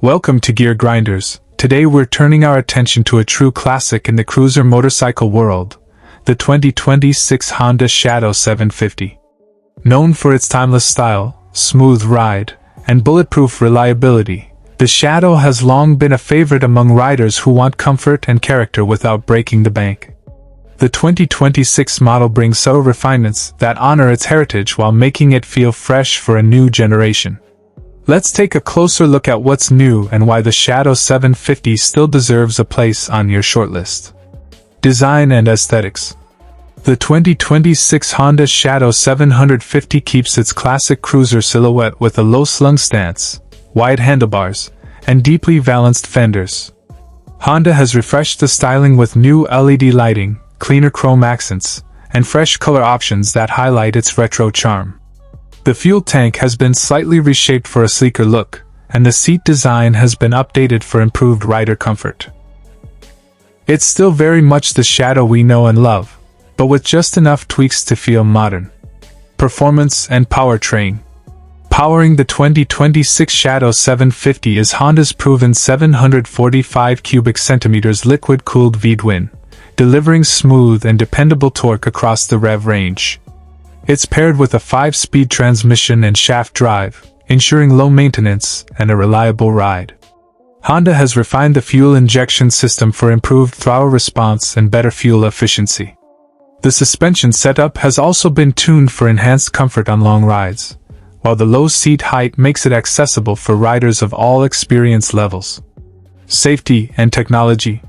Welcome to Gear Grinders. Today we're turning our attention to a true classic in the cruiser motorcycle world, the 2026 Honda Shadow 750. Known for its timeless style, smooth ride, and bulletproof reliability, the Shadow has long been a favorite among riders who want comfort and character without breaking the bank. The 2026 model brings subtle refinements that honor its heritage while making it feel fresh for a new generation. Let's take a closer look at what's new and why the Shadow 750 still deserves a place on your shortlist. Design and aesthetics. The 2026 Honda Shadow 750 keeps its classic cruiser silhouette with a low-slung stance, wide handlebars, and deeply valanced fenders. Honda has refreshed the styling with new LED lighting, cleaner chrome accents, and fresh color options that highlight its retro charm. The fuel tank has been slightly reshaped for a sleeker look, and the seat design has been updated for improved rider comfort. It's still very much the Shadow we know and love, but with just enough tweaks to feel modern. Performance and powertrain. Powering the 2026 Shadow 750 is Honda's proven 745 cubic centimeters liquid-cooled V-twin, delivering smooth and dependable torque across the rev range. It's paired with a 5-speed transmission and shaft drive, ensuring low maintenance and a reliable ride. Honda has refined the fuel injection system for improved throttle response and better fuel efficiency. The suspension setup has also been tuned for enhanced comfort on long rides, while the low seat height makes it accessible for riders of all experience levels. Safety and technology.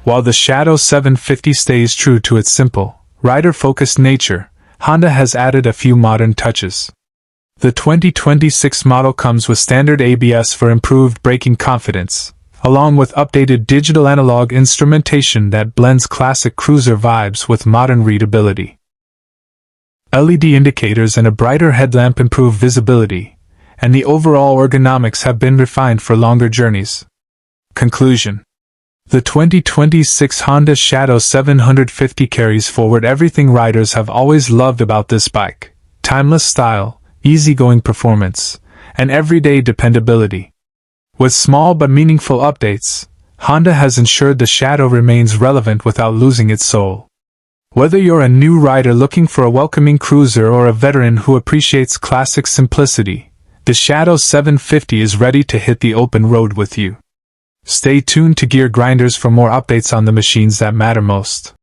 While the Shadow 750 stays true to its simple, rider-focused nature, Honda has added a few modern touches. The 2026 model comes with standard ABS for improved braking confidence, along with updated digital analog instrumentation that blends classic cruiser vibes with modern readability. LED indicators and a brighter headlamp improve visibility, and the overall ergonomics have been refined for longer journeys. Conclusion. The 2026 Honda Shadow 750 carries forward everything riders have always loved about this bike: timeless style, easygoing performance, and everyday dependability. With small but meaningful updates, Honda has ensured the Shadow remains relevant without losing its soul. Whether you're a new rider looking for a welcoming cruiser or a veteran who appreciates classic simplicity, the Shadow 750 is ready to hit the open road with you. Stay tuned to Gear Grinders for more updates on the machines that matter most.